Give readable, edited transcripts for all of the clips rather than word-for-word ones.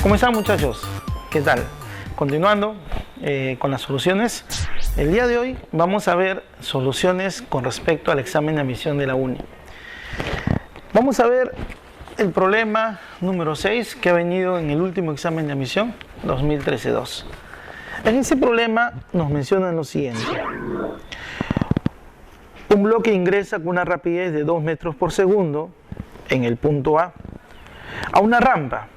¿Cómo están, muchachos? ¿Qué tal? Continuando con las soluciones, el día de hoy vamos a ver soluciones con respecto al examen de admisión de la UNI. Vamos a ver el problema número 6 que ha venido en el último examen de admisión 2013-2. En ese problema nos mencionan lo siguiente: un bloque ingresa con una rapidez de 2 metros por segundo en el punto A una rampa,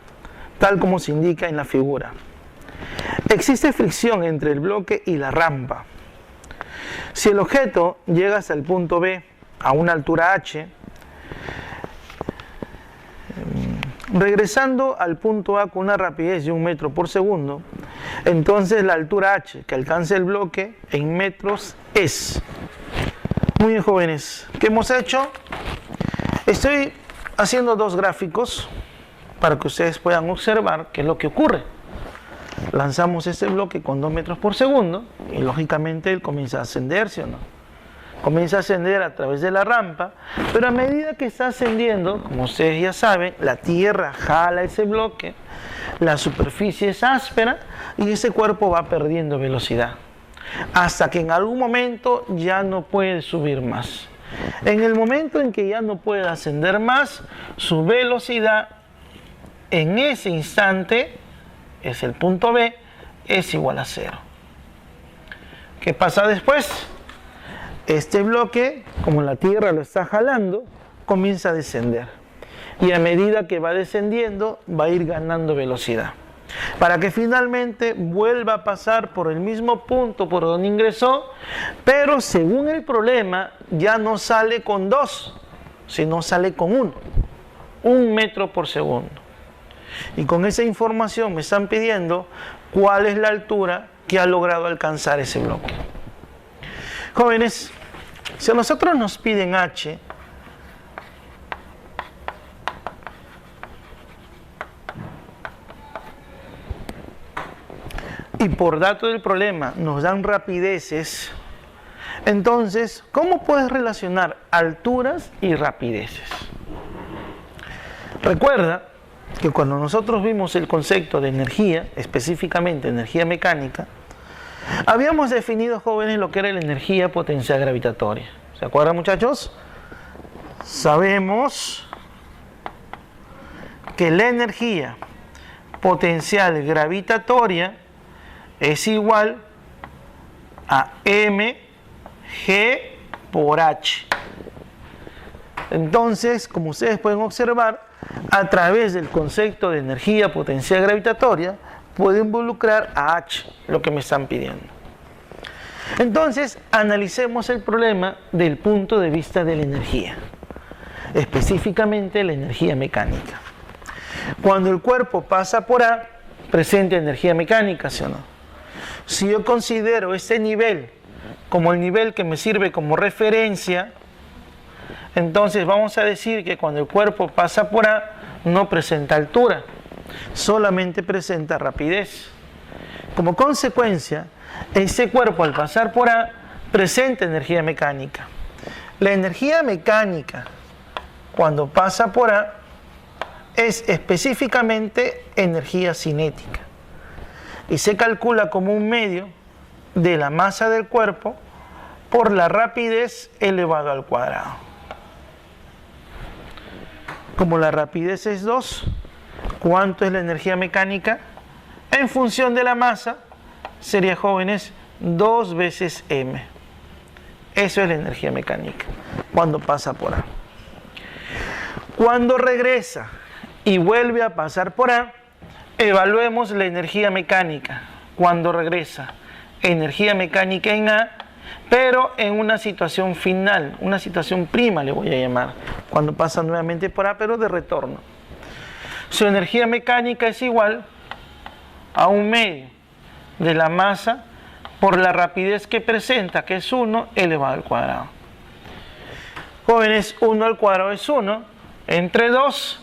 tal como se indica en la figura. Existe fricción entre el bloque y la rampa. Si el objeto llega hasta el punto B a una altura h, regresando al punto A con una rapidez de 1 metro por segundo, entonces la altura h que alcanza el bloque en metros es... Muy bien, jóvenes, ¿qué hemos hecho? Estoy haciendo dos gráficos para que ustedes puedan observar qué es lo que ocurre. Lanzamos este bloque con 2 metros por segundo y lógicamente él comienza a ascender, ¿sí o no? Comienza a ascender a través de la rampa, pero a medida que está ascendiendo, como ustedes ya saben, la tierra jala ese bloque, la superficie es áspera y ese cuerpo va perdiendo velocidad, hasta que en algún momento ya no puede subir más. En el momento en que ya no puede ascender más, su velocidad en ese instante, es el punto B, es igual a 0. ¿Qué pasa después? Este bloque, como la tierra lo está jalando, comienza a descender. Y a medida que va descendiendo, va a ir ganando velocidad, para que finalmente vuelva a pasar por el mismo punto por donde ingresó, pero según el problema, ya no sale con 2, sino sale con 1. 1 metro por segundo. Y con esa información me están pidiendo cuál es la altura que ha logrado alcanzar ese bloque. Jóvenes, si a nosotros nos piden h, y por dato del problema nos dan rapideces, entonces, ¿cómo puedes relacionar alturas y rapideces? Recuerda que cuando nosotros vimos el concepto de energía, específicamente energía mecánica, habíamos definido, jóvenes, lo que era la energía potencial gravitatoria. ¿Se acuerdan, muchachos? Sabemos que la energía potencial gravitatoria es igual a mg por h. Entonces, como ustedes pueden observar, a través del concepto de energía potencial gravitatoria, puedo involucrar a h, lo que me están pidiendo. Entonces, analicemos el problema del punto de vista de la energía, específicamente la energía mecánica. Cuando el cuerpo pasa por A, presenta energía mecánica, ¿sí o no? Si yo considero este nivel como el nivel que me sirve como referencia, entonces vamos a decir que cuando el cuerpo pasa por A, no presenta altura, solamente presenta rapidez. Como consecuencia, ese cuerpo al pasar por A presenta energía mecánica. La energía mecánica cuando pasa por A es específicamente energía cinética y se calcula como un medio de la masa del cuerpo por la rapidez elevado al cuadrado. Como la rapidez es 2, ¿cuánto es la energía mecánica? En función de la masa, sería, jóvenes, 2 veces m. Eso es la energía mecánica, cuando pasa por A. Cuando regresa y vuelve a pasar por A, evaluemos la energía mecánica. Cuando regresa, energía mecánica en A, pero en una situación final, una situación prima le voy a llamar, cuando pasa nuevamente por A, pero de retorno. Su energía mecánica es igual a un medio de la masa por la rapidez que presenta, que es 1 elevado al cuadrado. Jóvenes, 1 al cuadrado es 1, entre 2,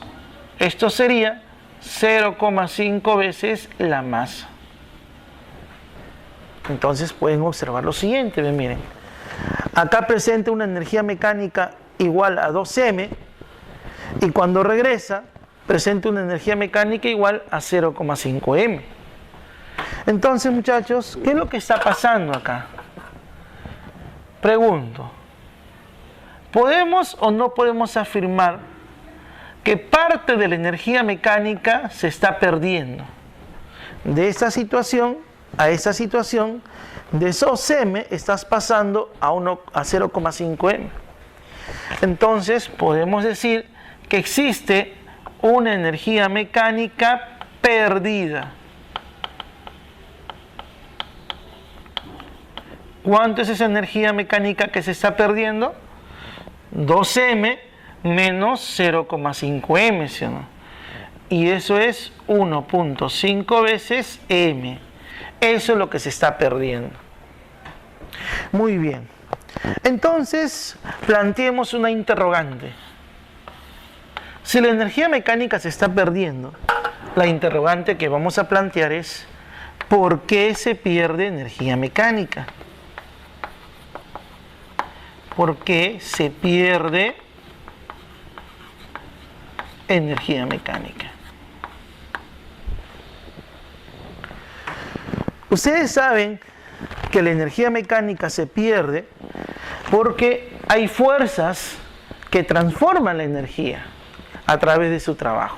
esto sería 0,5 veces la masa. Entonces pueden observar lo siguiente, miren, acá presenta una energía mecánica igual a 2m, y cuando regresa presenta una energía mecánica igual a 0,5 m. Entonces, muchachos, ¿qué es lo que está pasando acá? Pregunto, ¿podemos o no podemos afirmar que parte de la energía mecánica se está perdiendo? De esta situación a esta situación, de esos m estás pasando a 0,5 m. Entonces, podemos decir que existe una energía mecánica perdida. ¿Cuánto es esa energía mecánica que se está perdiendo? 2m menos 0,5 m, ¿sí o no? Y eso es 1.5 veces m. Eso es lo que se está perdiendo. Muy bien. Entonces, planteemos una interrogante. Si la energía mecánica se está perdiendo, la interrogante que vamos a plantear es: ¿por qué se pierde energía mecánica? ¿Por qué se pierde energía mecánica? Ustedes saben que la energía mecánica se pierde porque hay fuerzas que transforman la energía a través de su trabajo.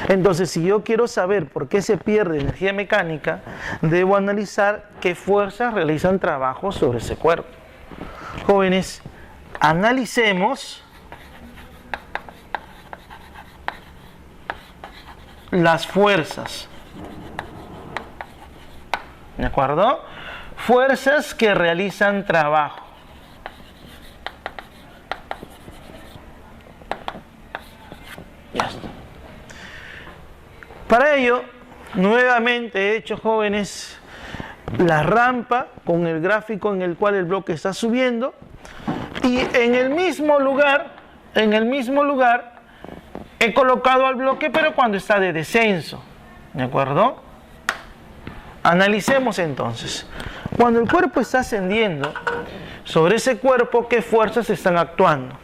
Entonces, si yo quiero saber por qué se pierde energía mecánica, debo analizar qué fuerzas realizan trabajo sobre ese cuerpo. Jóvenes, analicemos las fuerzas. ¿De acuerdo? Fuerzas que realizan trabajo. Ya está. Para ello, nuevamente he hecho, jóvenes, la rampa con el gráfico en el cual el bloque está subiendo, y en el mismo lugar he colocado al bloque, pero cuando está de descenso. ¿De acuerdo? Analicemos entonces. Cuando el cuerpo está ascendiendo, sobre ese cuerpo, ¿qué fuerzas están actuando?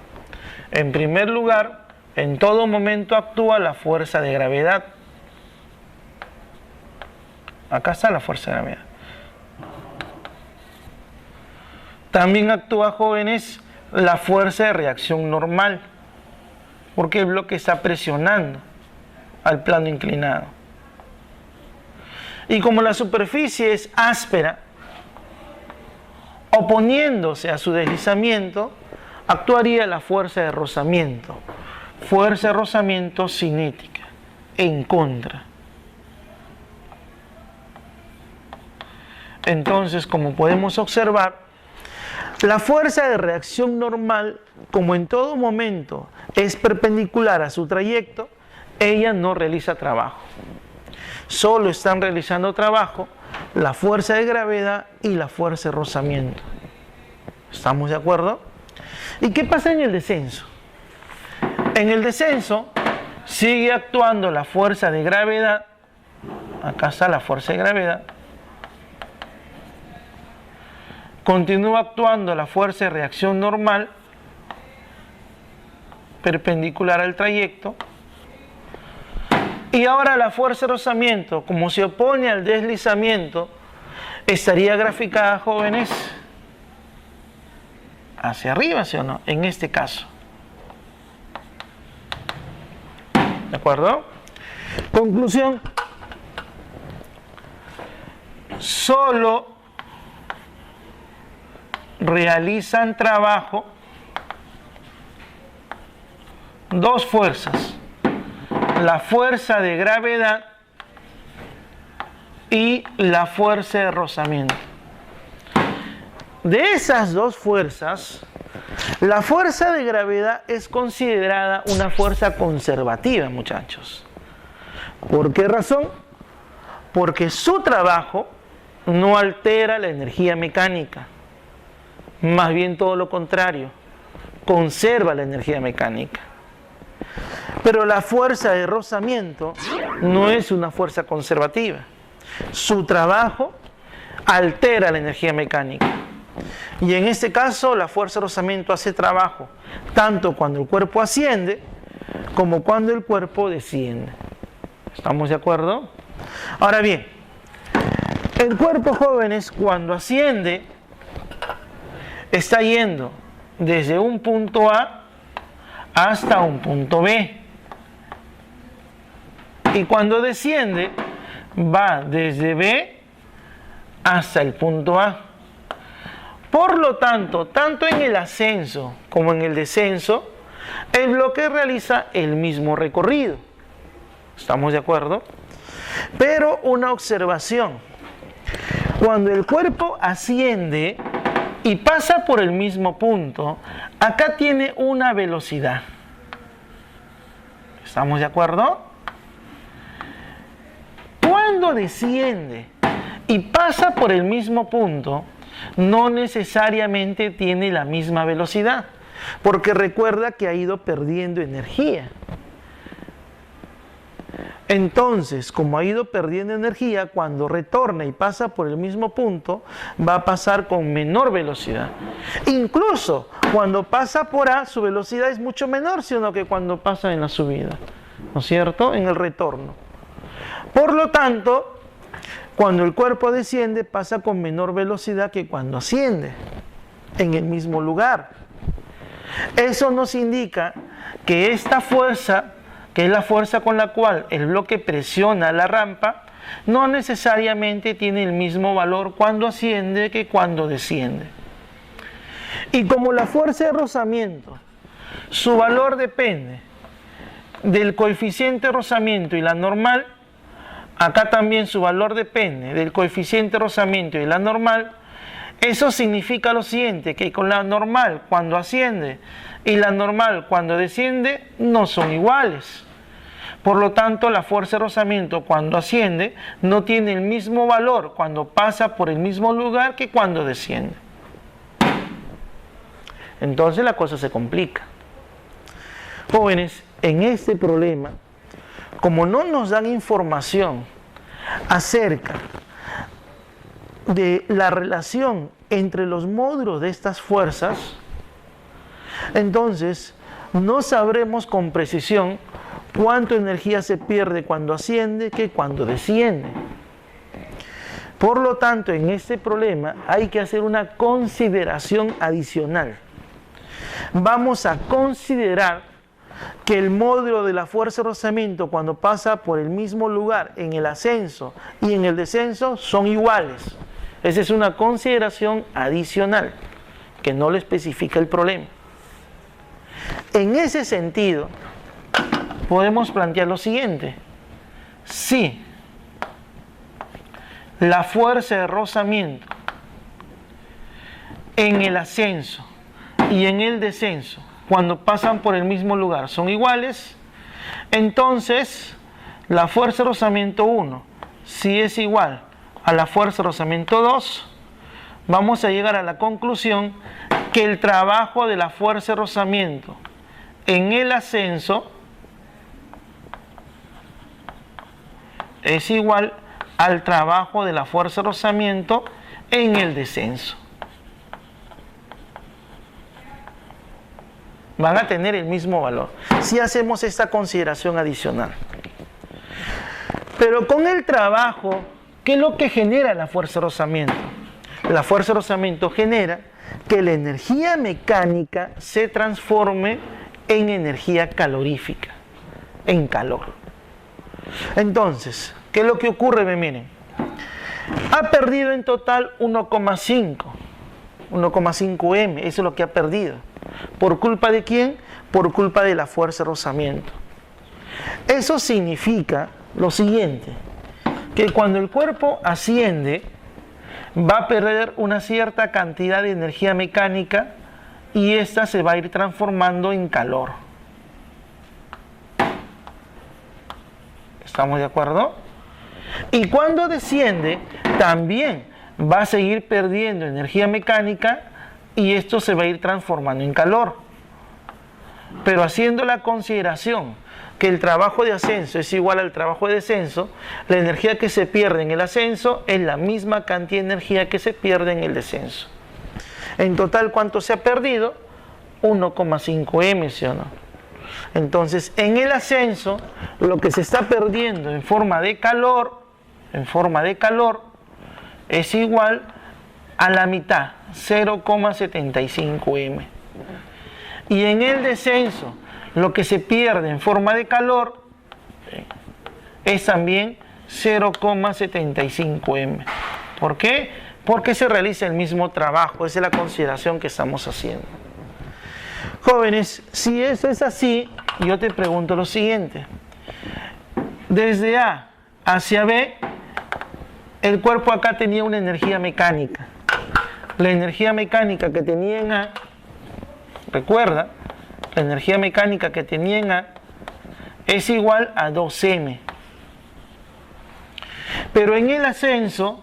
En primer lugar, en todo momento actúa la fuerza de gravedad. Acá está la fuerza de gravedad. También actúa, jóvenes, la fuerza de reacción normal, porque el bloque está presionando al plano inclinado. Y como la superficie es áspera, oponiéndose a su deslizamiento, actuaría la fuerza de rozamiento. Fuerza de rozamiento cinética, en contra. Entonces, como podemos observar, la fuerza de reacción normal, como en todo momento es perpendicular a su trayecto, ella no realiza trabajo. Solo están realizando trabajo la fuerza de gravedad y la fuerza de rozamiento. ¿Estamos de acuerdo? ¿Y qué pasa en el descenso? En el descenso sigue actuando la fuerza de gravedad. Acá está la fuerza de gravedad. Continúa actuando la fuerza de reacción normal, perpendicular al trayecto. Y ahora la fuerza de rozamiento, como se opone al deslizamiento, estaría graficada, jóvenes, hacia arriba, ¿sí o no? En este caso. ¿De acuerdo? Conclusión. Solo realizan trabajo dos fuerzas: la fuerza de gravedad y la fuerza de rozamiento. De esas dos fuerzas, la fuerza de gravedad es considerada una fuerza conservativa, muchachos. ¿Por qué razón? Porque su trabajo no altera la energía mecánica. Más bien todo lo contrario, conserva la energía mecánica. Pero la fuerza de rozamiento no es una fuerza conservativa. Su trabajo altera la energía mecánica. Y en este caso, la fuerza de rozamiento hace trabajo tanto cuando el cuerpo asciende como cuando el cuerpo desciende. ¿Estamos de acuerdo? Ahora bien, el cuerpo, jóvenes, cuando asciende, está yendo desde un punto A hasta un punto B. Y cuando desciende, va desde B hasta el punto A. Por lo tanto, tanto en el ascenso como en el descenso, el bloque realiza el mismo recorrido. ¿Estamos de acuerdo? Pero una observación. Cuando el cuerpo asciende y pasa por el mismo punto, acá tiene una velocidad. ¿Estamos de acuerdo? Cuando desciende y pasa por el mismo punto, no necesariamente tiene la misma velocidad, porque recuerda que ha ido perdiendo energía. Entonces, como ha ido perdiendo energía, cuando retorna y pasa por el mismo punto, va a pasar con menor velocidad. Incluso cuando pasa por A, su velocidad es mucho menor, sino que cuando pasa en la subida, ¿no es cierto? En el retorno. Por lo tanto, cuando el cuerpo desciende, pasa con menor velocidad que cuando asciende, en el mismo lugar. Eso nos indica que esta fuerza, que es la fuerza con la cual el bloque presiona la rampa, no necesariamente tiene el mismo valor cuando asciende que cuando desciende. Y como la fuerza de rozamiento, su valor depende del coeficiente de rozamiento y la normal, acá también su valor depende del coeficiente de rozamiento y la normal. Eso significa lo siguiente, que con la normal cuando asciende y la normal cuando desciende no son iguales. Por lo tanto, la fuerza de rozamiento cuando asciende no tiene el mismo valor cuando pasa por el mismo lugar que cuando desciende. Entonces la cosa se complica. Jóvenes, en este problema, como no nos dan información acerca de la relación entre los módulos de estas fuerzas, entonces no sabremos con precisión cuánta energía se pierde cuando asciende que cuando desciende. Por lo tanto, en este problema hay que hacer una consideración adicional. Vamos a considerar que el módulo de la fuerza de rozamiento cuando pasa por el mismo lugar en el ascenso y en el descenso son iguales. Esa es una consideración adicional que no le especifica el problema. En ese sentido, podemos plantear lo siguiente: si la fuerza de rozamiento en el ascenso y en el descenso, cuando pasan por el mismo lugar, son iguales, entonces la fuerza de rozamiento 1, si es igual a la fuerza de rozamiento 2, vamos a llegar a la conclusión que el trabajo de la fuerza de rozamiento en el ascenso es igual al trabajo de la fuerza de rozamiento en el descenso. Van a tener el mismo valor si hacemos esta consideración adicional. Pero con el trabajo, ¿qué es lo que genera la fuerza de rozamiento? La fuerza de rozamiento genera que la energía mecánica se transforme en energía calorífica, en calor. Entonces, ¿qué es lo que ocurre? Miren, ha perdido en total 1,5 M, eso es lo que ha perdido. ¿Por culpa de quién? Por culpa de la fuerza de rozamiento. Eso significa lo siguiente, que cuando el cuerpo asciende, va a perder una cierta cantidad de energía mecánica y esta se va a ir transformando en calor. ¿Estamos de acuerdo? Y cuando desciende, también va a seguir perdiendo energía mecánica y esto se va a ir transformando en calor. Pero haciendo la consideración que el trabajo de ascenso es igual al trabajo de descenso, la energía que se pierde en el ascenso es la misma cantidad de energía que se pierde en el descenso. En total, ¿cuánto se ha perdido? 1,5 M, ¿sí o no? Entonces, en el ascenso, lo que se está perdiendo en forma de calor, es igual a la mitad, 0,75 m. Y en el descenso, lo que se pierde en forma de calor es también 0,75 m. ¿Por qué? Porque se realiza el mismo trabajo. Esa es la consideración que estamos haciendo. Jóvenes, si eso es así, yo te pregunto lo siguiente. Desde A hacia B, el cuerpo acá tenía una energía mecánica. La energía mecánica que tenía en A, recuerda, la energía mecánica que tenía en A es igual a 2m. Pero en el ascenso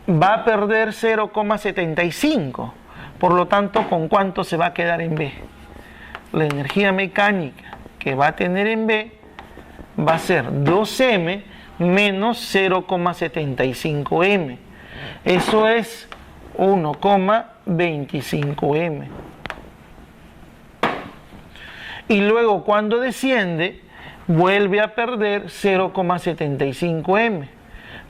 va a perder 0,75. Por lo tanto, ¿con cuánto se va a quedar en B? La energía mecánica que va a tener en B va a ser 2m menos 0,75 m. Eso es 1,25 m. Y luego cuando desciende, vuelve a perder 0,75 m.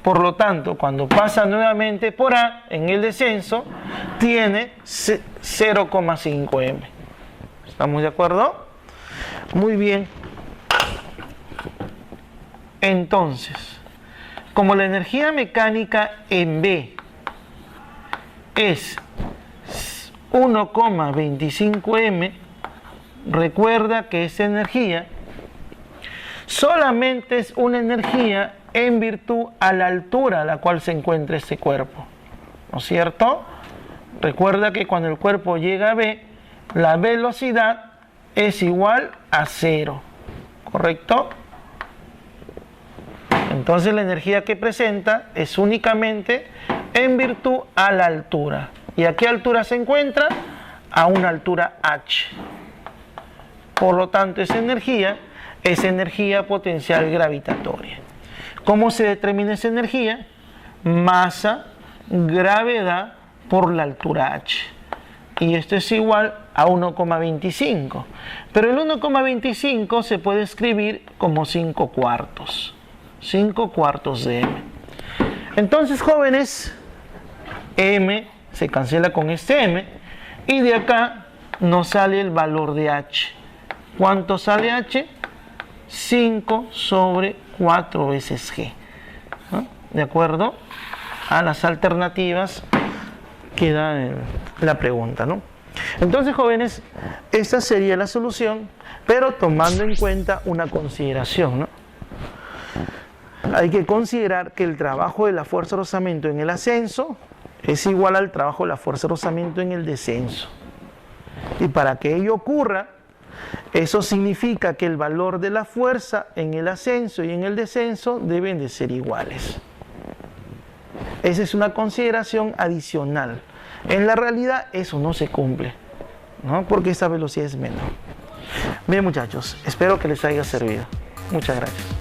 Por lo tanto, cuando pasa nuevamente por A, en el descenso, tiene 0,5 m. ¿Estamos de acuerdo? Muy bien. Entonces, como la energía mecánica en B es 1,25 m, recuerda que esa energía solamente es una energía en virtud a la altura a la cual se encuentra este cuerpo, ¿no es cierto? Recuerda que cuando el cuerpo llega a B, la velocidad es igual a 0, ¿correcto? Entonces la energía que presenta es únicamente en virtud a la altura. ¿Y a qué altura se encuentra? A una altura h. Por lo tanto, esa energía es energía potencial gravitatoria. ¿Cómo se determina esa energía? Masa, gravedad por la altura h. Y esto es igual a 1,25. Pero el 1,25 se puede escribir como 5 cuartos. 5 cuartos de m. Entonces, jóvenes, m se cancela con este m. Y de acá nos sale el valor de h. ¿Cuánto sale h? 5 sobre 4 veces g. ¿No? ¿De acuerdo? A las alternativas que da la pregunta, ¿no? Entonces, jóvenes, esta sería la solución, pero tomando en cuenta una consideración, ¿no? Hay que considerar que el trabajo de la fuerza de rozamiento en el ascenso es igual al trabajo de la fuerza de rozamiento en el descenso. Y para que ello ocurra, eso significa que el valor de la fuerza en el ascenso y en el descenso deben de ser iguales. Esa es una consideración adicional. En la realidad eso no se cumple, ¿no? Porque esta velocidad es menor. Bien, muchachos, espero que les haya servido. Muchas gracias.